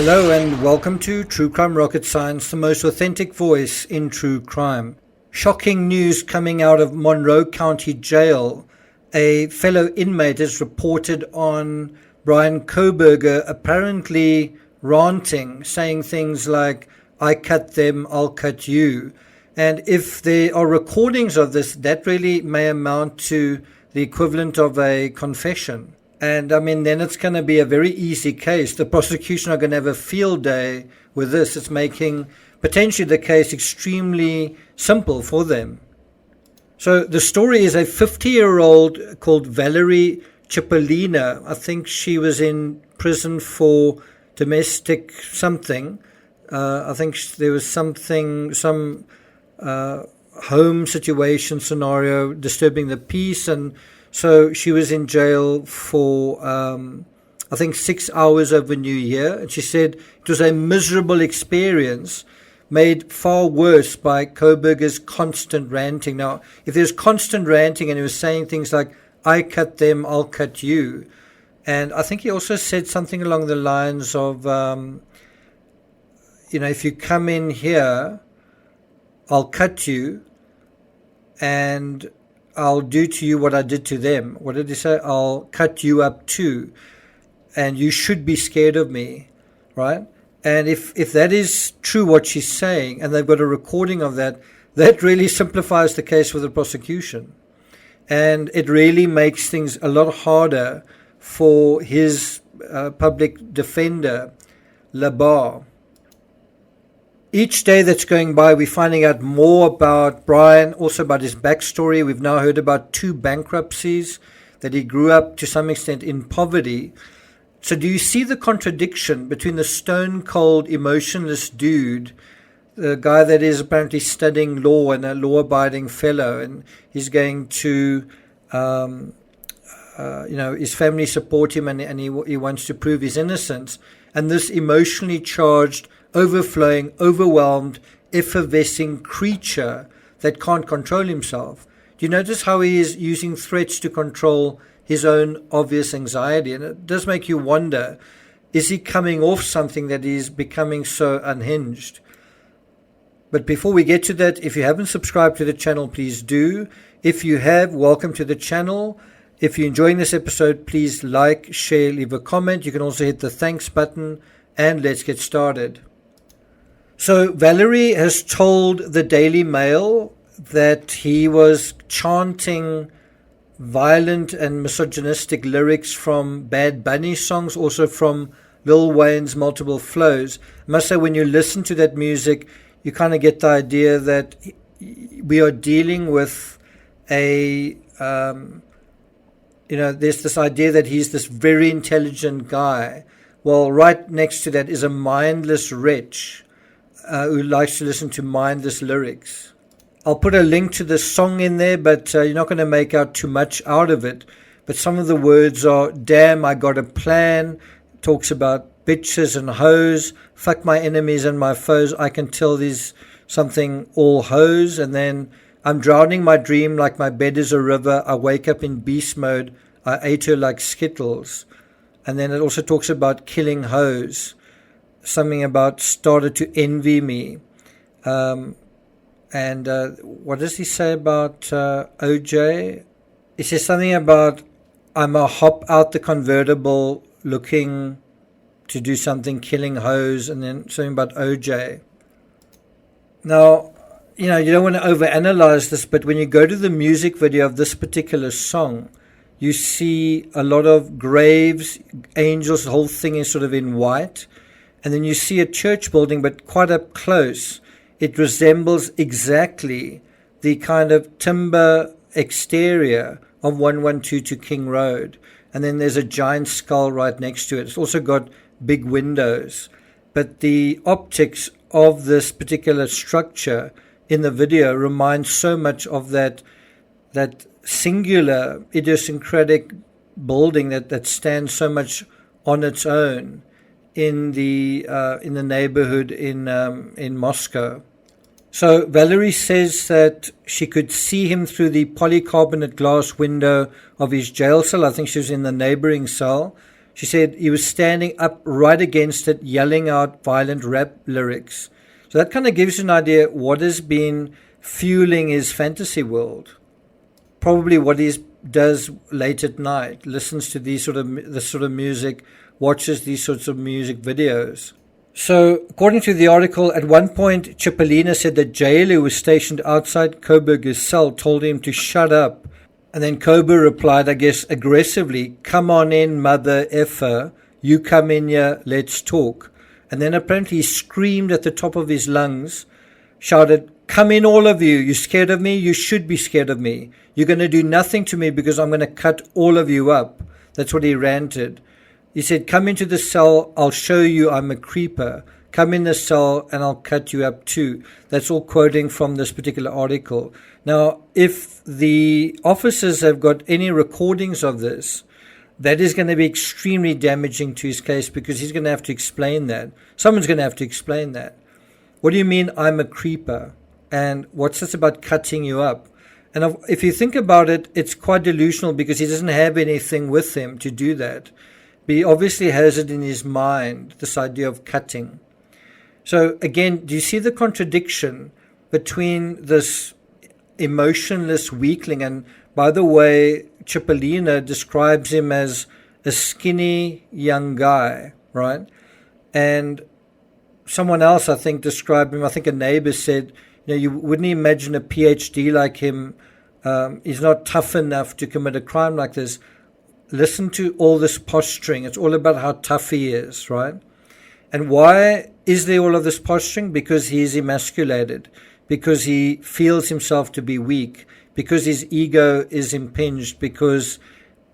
Hello and welcome to True Crime Rocket Science, the most authentic voice in true crime. Shocking news coming out of Monroe County Jail. A fellow inmate has reported on Brian Kohberger apparently ranting, saying things like, "I cut them, I'll cut you." And if there are recordings of this, that really may amount to the equivalent of a confession. And I mean, then it's going to be a very easy case. The prosecution are going to have a field day with this. It's making potentially the case extremely simple for them. So the story is a 50-year-old called Valerie Cipollina. I think she was in prison for domestic something. I think there was some home situation scenario disturbing the peace, and so she was in jail for, I think, 6 hours over New Year. And she said it was a miserable experience, made far worse by Kohberger's constant ranting. Now, if there's constant ranting and he was saying things like, "I cut them, I'll cut you." And I think he also said something along the lines of, if you come in here, I'll cut you and I'll do to you what I did to them. What did he say? I'll cut you up too. And you should be scared of me, right? And if that is true what she's saying, and they've got a recording of that, that really simplifies the case for the prosecution. And it really makes things a lot harder for his public defender, Labar. Each day that's going by, we're finding out more about Brian, also about his backstory. We've now heard about 2 bankruptcies, that he grew up to some extent in poverty. So do you see the contradiction between the stone-cold, emotionless dude, the guy that is apparently studying law and a law-abiding fellow, and he's going to, his family support him, and he wants to prove his innocence, and this emotionally charged, overflowing, overwhelmed, effervescing creature that can't control himself? Do you notice how he is using threats to control his own obvious anxiety? And it does make you wonder, is he coming off something that is becoming so unhinged? But before we get to that, if you haven't subscribed to the channel, please do. If you have, welcome to the channel. If you're enjoying this episode, please like, share, leave a comment. You can also hit the thanks button, and let's get started. So Valerie has told the Daily Mail that he was chanting violent and misogynistic lyrics from Bad Bunny songs, also from Lil Wayne's Multiple Flows. I must say, when you listen to that music, you kind of get the idea that we are dealing with there's this idea that he's this very intelligent guy. Well, right next to that is a mindless wretch who likes to listen to mindless lyrics. I'll put a link to this song in there, but you're not going to make out too much out of it. But some of the words are, "Damn, I got a plan," talks about bitches and hoes, "fuck my enemies and my foes, I can tell these something all hoes," and then, "I'm drowning my dream like my bed is a river, I wake up in beast mode, I ate her like Skittles." And then it also talks about killing hoes, something about started to envy me. What does he say about OJ? He says something about, "I'm a hop out the convertible looking to do something, killing hoes," and then something about OJ. Now, you don't want to overanalyze this, but when you go to the music video of this particular song, you see a lot of graves, angels, the whole thing is sort of in white. And then you see a church building, but quite up close, it resembles exactly the kind of timber exterior of 112 King Road. And then there's a giant skull right next to it. It's also got big windows. But the optics of this particular structure in the video reminds so much of that singular, idiosyncratic building that stands so much on its own in the neighborhood in Moscow. So Valerie says that she could see him through the polycarbonate glass window of his jail cell. I think she was in the neighboring cell. She said he was standing up right against it, yelling out violent rap lyrics. So that kind of gives you an idea what has been fueling his fantasy world. Probably what he does late at night, listens to this sort of music, watches these sorts of music videos. So, according to the article, at one point, Cipollina said the jailer who was stationed outside Kohberger's cell told him to shut up. And then Kohberger replied, I guess, aggressively, come on in, mother effer. You come in here, let's talk. And then apparently he screamed at the top of his lungs, shouted, come in all of you. You scared of me? You should be scared of me. You're going to do nothing to me because I'm going to cut all of you up. That's what he ranted. He said, come into the cell. I'll show you I'm a creeper. Come in the cell and I'll cut you up too. That's all quoting from this particular article. Now, if the officers have got any recordings of this, that is going to be extremely damaging to his case because he's going to have to explain that. Someone's going to have to explain that. What do you mean I'm a creeper? And what's this about cutting you up? And if you think about it, it's quite delusional because he doesn't have anything with him to do that. But he obviously has it in his mind, this idea of cutting. So again, do you see the contradiction between this emotionless weakling? And by the way, Cipollina describes him as a skinny young guy, right? And someone else, I think, described him. I think a neighbor said, you wouldn't imagine a PhD like him. He's not tough enough to commit a crime like this. Listen to all this posturing. It's all about how tough he is, right? And why is there all of this posturing? Because he's emasculated, because he feels himself to be weak, because his ego is impinged, because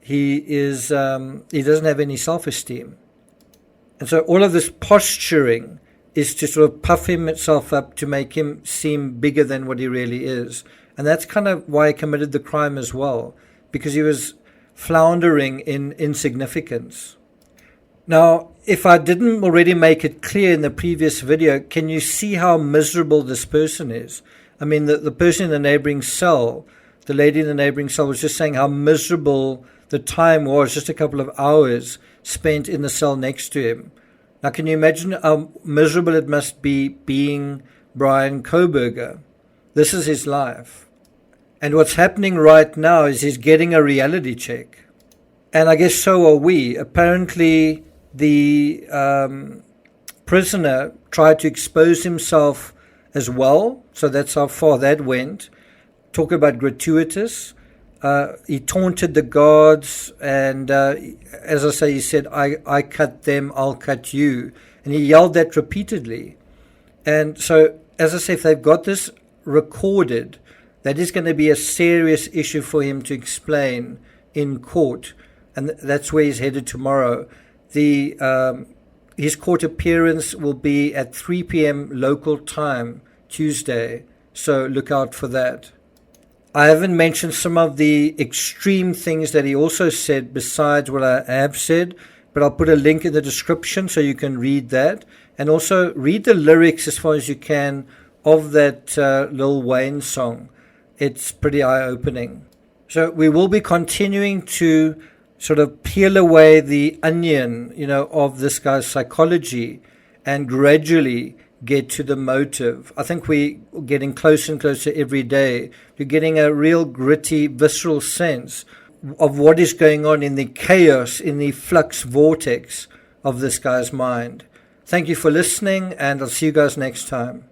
he doesn't have any self-esteem. And so all of this posturing is to sort of puff himself up to make him seem bigger than what he really is. And that's kind of why he committed the crime as well, because he was floundering in insignificance. Now, if I didn't already make it clear in the previous video, can you see how miserable this person is? I mean, the person in the neighboring cell, the lady in the neighboring cell was just saying how miserable the time was, just a couple of hours spent in the cell next to him. Now, can you imagine how miserable it must be being Brian Kohberger? This is his life. And what's happening right now is he's getting a reality check. And I guess so are we. Apparently, the prisoner tried to expose himself as well. So that's how far that went. Talk about gratuitous. He taunted the guards. And as I say, he said, I cut them, I'll cut you. And he yelled that repeatedly. And so, as I say, if they've got this recorded, that is going to be a serious issue for him to explain in court. And that's where he's headed tomorrow. His court appearance will be at 3 p.m. local time, Tuesday. So look out for that. I haven't mentioned some of the extreme things that he also said besides what I have said, but I'll put a link in the description so you can read that. And also read the lyrics as far as you can of that Lil Wayne song. It's pretty eye-opening. So we will be continuing to sort of peel away the onion, of this guy's psychology and gradually get to the motive. I think we're getting closer and closer every day. You're getting a real gritty, visceral sense of what is going on in the chaos, in the flux vortex of this guy's mind. Thank you for listening, and I'll see you guys next time.